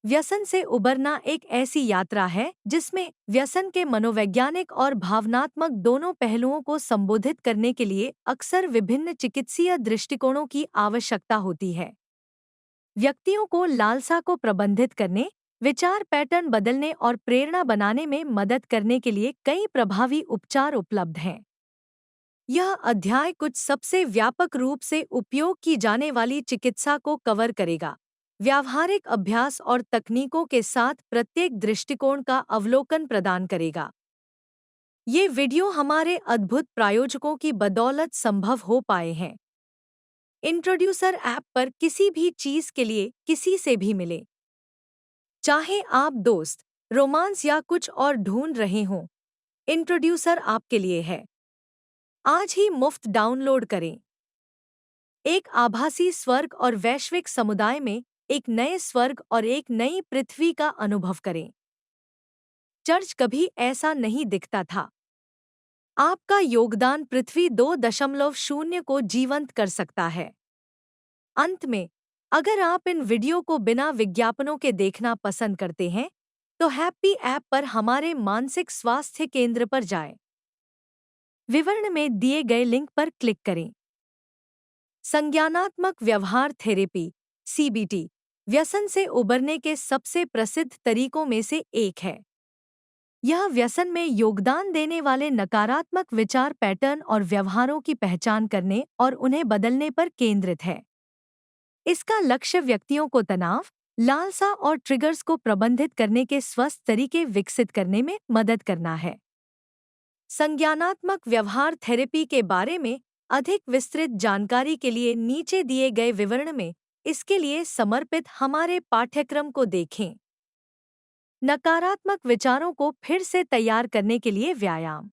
व्यसन से उबरना एक ऐसी यात्रा है जिसमें व्यसन के मनोवैज्ञानिक और भावनात्मक दोनों पहलुओं को संबोधित करने के लिए अक्सर विभिन्न चिकित्सीय दृष्टिकोणों की आवश्यकता होती है। व्यक्तियों को लालसा को प्रबंधित करने, विचार पैटर्न बदलने और प्रेरणा बनाने में मदद करने के लिए कई प्रभावी उपचार उपलब्ध हैं। यह अध्याय कुछ सबसे व्यापक रूप से उपयोग की जाने वाली चिकित्सा को कवर करेगा, व्यावहारिक अभ्यास और तकनीकों के साथ प्रत्येक दृष्टिकोण का अवलोकन प्रदान करेगा। ये वीडियो हमारे अद्भुत प्रायोजकों की बदौलत संभव हो पाए हैं। इंट्रोड्यूसर ऐप पर किसी भी चीज के लिए किसी से भी मिले, चाहे आप दोस्त, रोमांस या कुछ और ढूंढ रहे हों, इंट्रोड्यूसर आपके लिए है। आज ही मुफ्त डाउनलोड करें। एक आभासी स्वर्ग और वैश्विक समुदाय में एक नए स्वर्ग और एक नई पृथ्वी का अनुभव करें। चर्च कभी ऐसा नहीं दिखता था। आपका योगदान पृथ्वी 2.0 को जीवंत कर सकता है। अंत में, अगर आप इन वीडियो को बिना विज्ञापनों के देखना पसंद करते हैं, तो हैप्पी ऐप पर हमारे मानसिक स्वास्थ्य केंद्र पर जाएं। विवरण में दिए गए लिंक पर क्लिक करें। संज्ञानात्मक व्यवहार थेरेपी (सीबीटी) व्यसन से उबरने के सबसे प्रसिद्ध तरीकों में से एक है। यह व्यसन में योगदान देने वाले नकारात्मक विचार पैटर्न और व्यवहारों की पहचान करने और उन्हें बदलने पर केंद्रित है। इसका लक्ष्य व्यक्तियों को तनाव, लालसा और ट्रिगर्स को प्रबंधित करने के स्वस्थ तरीके विकसित करने में मदद करना है। संज्ञानात्मक व्यवहार थेरेपी के बारे में अधिक विस्तृत जानकारी के लिए नीचे दिए गए विवरण में इसके लिए समर्पित हमारे पाठ्यक्रम को देखें। नकारात्मक विचारों को फिर से तैयार करने के लिए व्यायाम।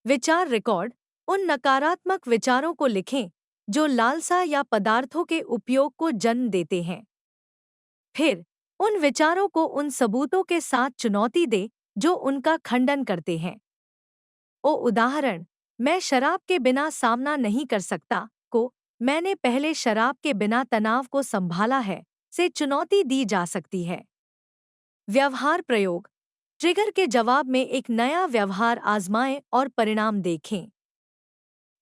विचार रिकॉर्ड। उन नकारात्मक विचारों को लिखें जो लालसा या पदार्थों के उपयोग को जन्म देते हैं। फिर उन विचारों को उन सबूतों के साथ चुनौती दें जो उनका खंडन करते हैं। उदाहरण, मैं शराब के बिना सामना नहीं कर सकता को मैंने पहले शराब के बिना तनाव को संभाला है से चुनौती दी जा सकती है। व्यवहार प्रयोग। ट्रिगर के जवाब में एक नया व्यवहार आजमाएं और परिणाम देखें।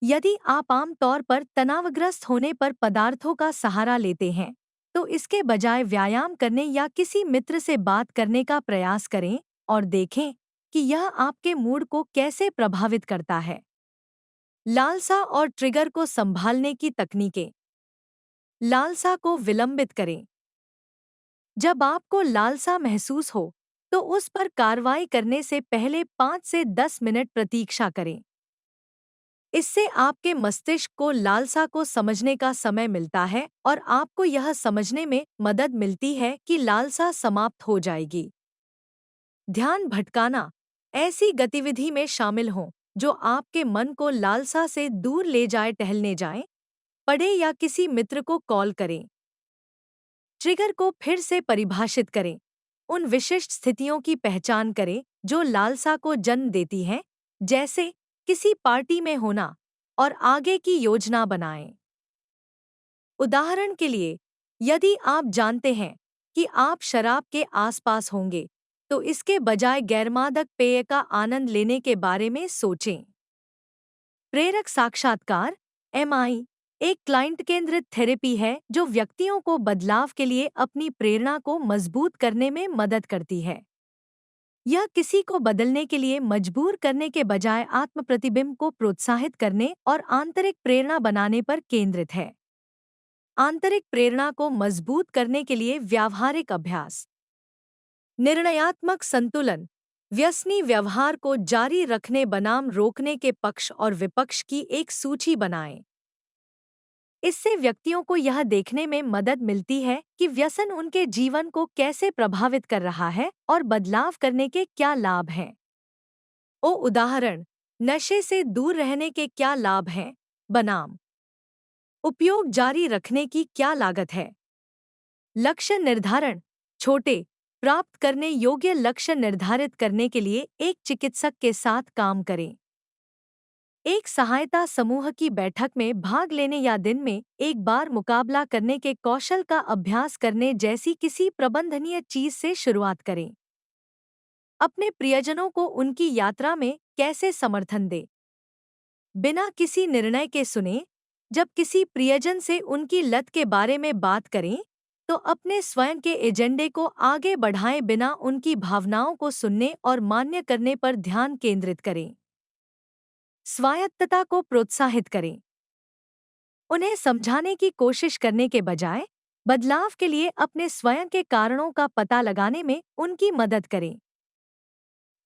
यदि आप आम तौर पर तनावग्रस्त होने पर पदार्थों का सहारा लेते हैं, तो इसके बजाय व्यायाम करने या किसी मित्र से बात करने का प्रयास करें और देखें कि यह आपके मूड को कैसे प्रभावित करता है। लालसा और ट्रिगर को संभालने की तकनीकें। लालसा को विलंबित करें। जब आपको लालसा महसूस हो, तो उस पर कार्रवाई करने से पहले 5 से 10 मिनट प्रतीक्षा करें। इससे आपके मस्तिष्क को लालसा को समझने का समय मिलता है और आपको यह समझने में मदद मिलती है कि लालसा समाप्त हो जाएगी। ध्यान भटकाना। ऐसी गतिविधि में शामिल हों जो आपके मन को लालसा से दूर ले जाए। टहलने जाएं, पढ़ें या किसी मित्र को कॉल करें। ट्रिगर को फिर से परिभाषित करें। उन विशिष्ट स्थितियों की पहचान करें जो लालसा को जन्म देती हैं, जैसे किसी पार्टी में होना, और आगे की योजना बनाएं। उदाहरण के लिए, यदि आप जानते हैं कि आप शराब के आसपास होंगे, तो इसके बजाय गैरमादक पेय का आनंद लेने के बारे में सोचें। प्रेरक साक्षात्कार (एमआई) एक क्लाइंट केंद्रित थेरेपी है जो व्यक्तियों को बदलाव के लिए अपनी प्रेरणा को मजबूत करने में मदद करती है। यह किसी को बदलने के लिए मजबूर करने के बजाय आत्म-प्रतिबिंब को प्रोत्साहित करने और आंतरिक प्रेरणा बनाने पर केंद्रित है। आंतरिक प्रेरणा को मजबूत करने के लिए व्यावहारिक अभ्यास। निर्णयात्मक संतुलन। व्यसनी व्यवहार को जारी रखने बनाम रोकने के पक्ष और विपक्ष की एक सूची बनाएं। इससे व्यक्तियों को यह देखने में मदद मिलती है कि व्यसन उनके जीवन को कैसे प्रभावित कर रहा है और बदलाव करने के क्या लाभ हैं। उदाहरण, नशे से दूर रहने के क्या लाभ हैं, बनाम उपयोग जारी रखने की क्या लागत है। लक्ष्य निर्धारण। छोटे, प्राप्त करने योग्य लक्ष्य निर्धारित करने के लिए एक चिकित्सक के साथ काम करें। एक सहायता समूह की बैठक में भाग लेने या दिन में एक बार मुकाबला करने के कौशल का अभ्यास करने जैसी किसी प्रबंधनीय चीज से शुरुआत करें। अपने प्रियजनों को उनकी यात्रा में कैसे समर्थन दें? बिना किसी निर्णय के सुने। जब किसी प्रियजन से उनकी लत के बारे में बात करें, तो अपने स्वयं के एजेंडे को आगे बढ़ाएं, बिना उनकी भावनाओं को सुनने और मान्य करने पर ध्यान केंद्रित करें। स्वायत्तता को प्रोत्साहित करें। उन्हें समझाने की कोशिश करने के बजाय बदलाव के लिए अपने स्वयं के कारणों का पता लगाने में उनकी मदद करें।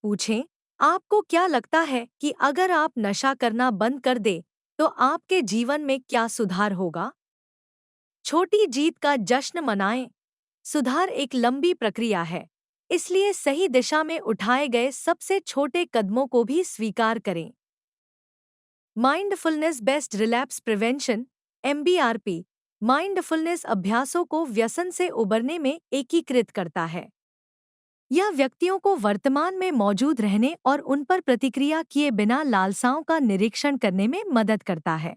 पूछें, आपको क्या लगता है कि अगर आप नशा करना बंद कर दें, तो आपके जीवन में क्या सुधार होगा? छोटी जीत का जश्न मनाएं। सुधार एक लंबी प्रक्रिया है, इसलिए सही दिशा में उठाए गए सबसे छोटे कदमों को भी स्वीकार करें। Mindfulness based relapse prevention (MBRP) mindfulness अभ्यासों को व्यसन से उबरने में एकीकृत करता है। यह व्यक्तियों को वर्तमान में मौजूद रहने और उन पर प्रतिक्रिया किए बिना लालसाओं का निरीक्षण करने में मदद करता है।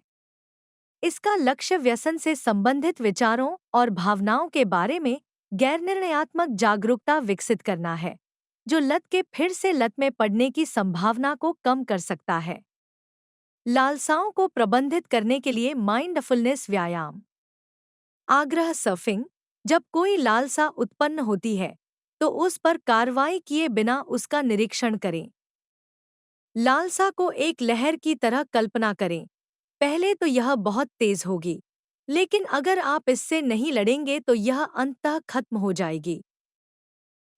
इसका लक्ष्य व्यसन से संबंधित विचारों और भावनाओं के बारे में गैर-निर्णयात्मक जागरूकता विकसित करना है, जो लत के फिर से लत में पड़ने की संभावना को कम कर सकता है। लालसाओं को प्रबंधित करने के लिए माइंडफुलनेस व्यायाम। आग्रह सर्फिंग। जब कोई लालसा उत्पन्न होती है, तो उस पर कार्रवाई किए बिना उसका निरीक्षण करें। लालसा को एक लहर की तरह कल्पना करें। पहले तो यह बहुत तेज होगी, लेकिन अगर आप इससे नहीं लड़ेंगे तो यह अंततः खत्म हो जाएगी।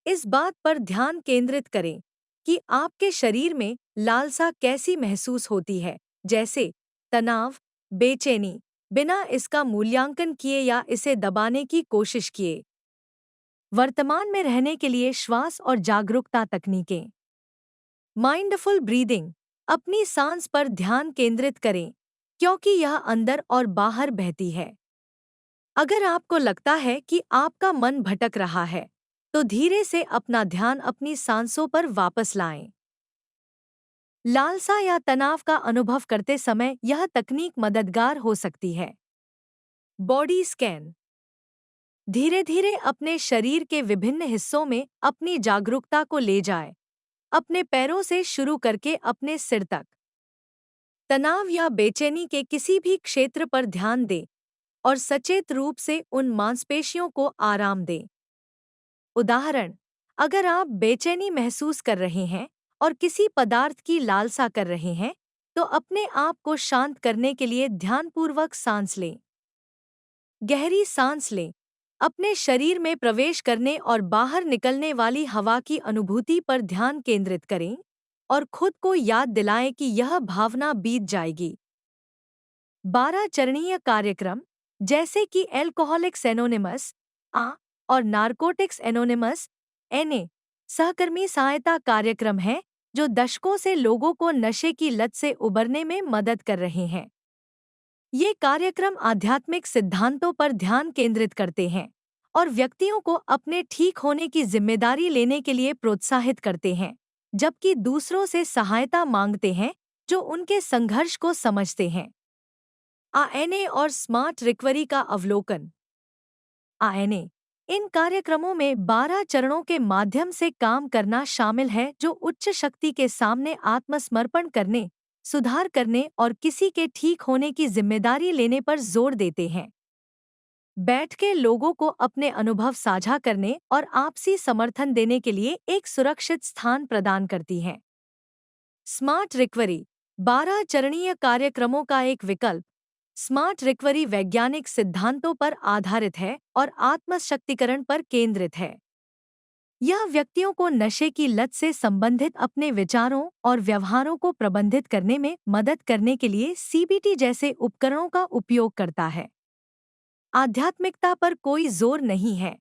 इस बात पर ध्यान केंद्रित करें कि आपके शरीर में लालसा कैसी महसूस होती है, जैसे तनाव, बेचैनी, बिना इसका मूल्यांकन किए या इसे दबाने की कोशिश किए। वर्तमान में रहने के लिए श्वास और जागरूकता तकनीकें। Mindful breathing. अपनी सांस पर ध्यान केंद्रित करें, क्योंकि यह अंदर और बाहर बहती है। अगर आपको लगता है कि आपका मन भटक रहा है, तो धीरे से अपना ध्यान अपनी सांसों पर वापस लाएं। लालसा या तनाव का अनुभव करते समय यह तकनीक मददगार हो सकती है। Body scan. धीरे धीरे अपने शरीर के विभिन्न हिस्सों में अपनी जागरूकता को ले जाएं, अपने पैरों से शुरू करके अपने सिर तक। तनाव या बेचैनी के किसी भी क्षेत्र पर ध्यान दें और सचेत रूप से उन मांसपेशियों को आराम दें। उदाहरण, अगर आप बेचैनी महसूस कर रहे हैं और किसी पदार्थ की लालसा कर रहे हैं, तो अपने आप को शांत करने के लिए ध्यानपूर्वक सांस लें। गहरी सांस लें। अपने शरीर में प्रवेश करने और बाहर निकलने वाली हवा की अनुभूति पर ध्यान केंद्रित करें और खुद को याद दिलाएं कि यह भावना बीत जाएगी। 12 चरणीय कार्यक्रम, जैसे कि एल्कोहलिक्स एनोनिमस (आ) और नारकोटिक्स एनोनिमस (NA), सहकर्मी सहायता कार्यक्रम हैं जो दशकों से लोगों को नशे की लत से उबरने में मदद कर रहे हैं। ये कार्यक्रम आध्यात्मिक सिद्धांतों पर ध्यान केंद्रित करते हैं और व्यक्तियों को अपने ठीक होने की जिम्मेदारी लेने के लिए प्रोत्साहित करते हैं, जबकि दूसरों से सहायता मांगते हैं जो उनके संघर्ष को समझते हैं। ANA और स्मार्ट रिकवरी का अवलोकन। ANA इन कार्यक्रमों में 12 चरणों के माध्यम से काम करना शामिल है, जो उच्च शक्ति के सामने आत्मसमर्पण करने, सुधार करने और किसी के ठीक होने की जिम्मेदारी लेने पर जोर देते हैं। बैठ के लोगों को अपने अनुभव साझा करने और आपसी समर्थन देने के लिए एक सुरक्षित स्थान प्रदान करती हैं। स्मार्ट रिकवरी 12 चरणीय कार्यक्रमों का एक विकल्प। स्मार्ट रिकवरी वैज्ञानिक सिद्धांतों पर आधारित है और आत्मशक्तिकरण पर केंद्रित है। यह व्यक्तियों को नशे की लत से संबंधित अपने विचारों और व्यवहारों को प्रबंधित करने में मदद करने के लिए CBT जैसे उपकरणों का उपयोग करता है। आध्यात्मिकता पर कोई जोर नहीं है,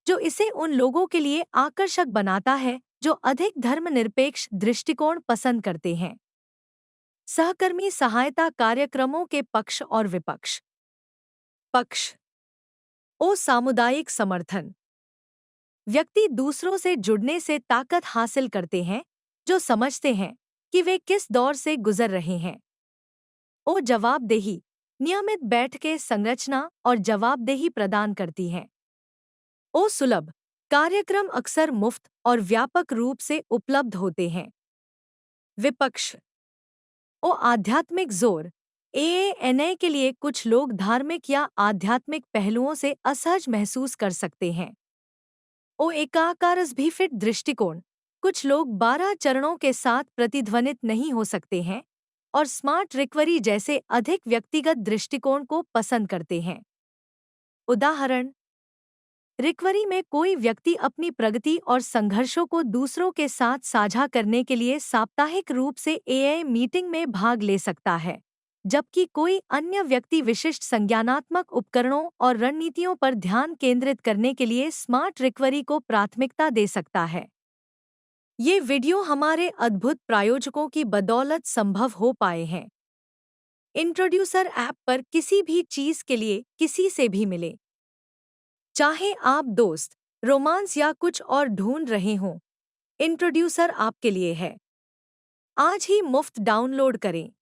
जो इसे उन लोगों के लिए आकर्षक बनाता है जो अधिक धर्मनिरपेक्ष दृष्टिकोण पसंद करते हैं। सहकर्मी सहायता कार्यक्रमों के पक्ष और विपक्ष। पक्ष। सामुदायिक समर्थन। व्यक्ति दूसरों से जुड़ने से ताकत हासिल करते हैं जो समझते हैं कि वे किस दौर से गुजर रहे हैं ओ जवाबदेही नियमित बैठकें संरचना और जवाबदेही प्रदान करती हैं। ओ सुलभ कार्यक्रम अक्सर मुफ्त और व्यापक रूप से उपलब्ध होते हैं। विपक्ष ओ आध्यात्मिक जोर एएनए के लिए कुछ लोग धार्मिक या आध्यात्मिक पहलुओं से असहज महसूस कर सकते हैं। ओ एकाकारस भी फिट दृष्टिकोण कुछ लोग 12 चरणों के साथ प्रतिध्वनित नहीं हो सकते हैं और स्मार्ट रिकवरी जैसे अधिक व्यक्तिगत दृष्टिकोण को पसंद करते हैं। उदाहरण, रिकवरी में कोई व्यक्ति अपनी प्रगति और संघर्षों को दूसरों के साथ साझा करने के लिए साप्ताहिक रूप से एआई मीटिंग में भाग ले सकता है, जबकि कोई अन्य व्यक्ति विशिष्ट संज्ञानात्मक उपकरणों और रणनीतियों पर ध्यान केंद्रित करने के लिए स्मार्ट रिकवरी को प्राथमिकता दे सकता है। ये वीडियो हमारे अद्भुत प्रायोजकों की बदौलत संभव हो पाए हैं। इंट्रोड्यूसर ऐप पर किसी भी चीज के लिए किसी से भी मिले, चाहे आप दोस्त, रोमांस या कुछ और ढूंढ रहे हों, इंट्रोड्यूसर आपके लिए है। आज ही मुफ्त डाउनलोड करें।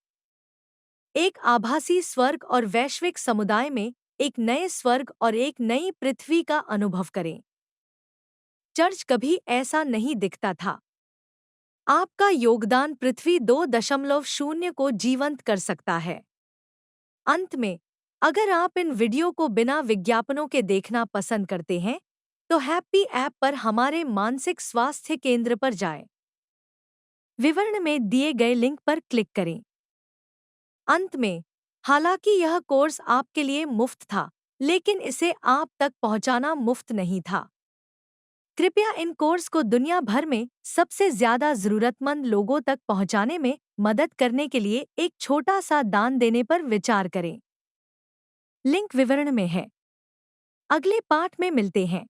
एक आभासी स्वर्ग और वैश्विक समुदाय में एक नए स्वर्ग और एक नई पृथ्वी का अनुभव करें। चर्च कभी ऐसा नहीं दिखता था। आपका योगदान पृथ्वी 2.0 को जीवंत कर सकता है। अंत में, अगर आप इन वीडियो को बिना विज्ञापनों के देखना पसंद करते हैं, तो हैप्पी ऐप पर हमारे मानसिक स्वास्थ्य केंद्र पर जाएं। विवरण में दिए गए लिंक पर क्लिक करें। अंत में, हालांकि यह कोर्स आपके लिए मुफ्त था, लेकिन इसे आप तक पहुंचाना मुफ्त नहीं था। कृपया इन कोर्स को दुनिया भर में सबसे ज्यादा जरूरतमंद लोगों तक पहुंचाने में मदद करने के लिए एक छोटा सा दान देने पर विचार करें। लिंक विवरण में है। अगले पाठ में मिलते हैं।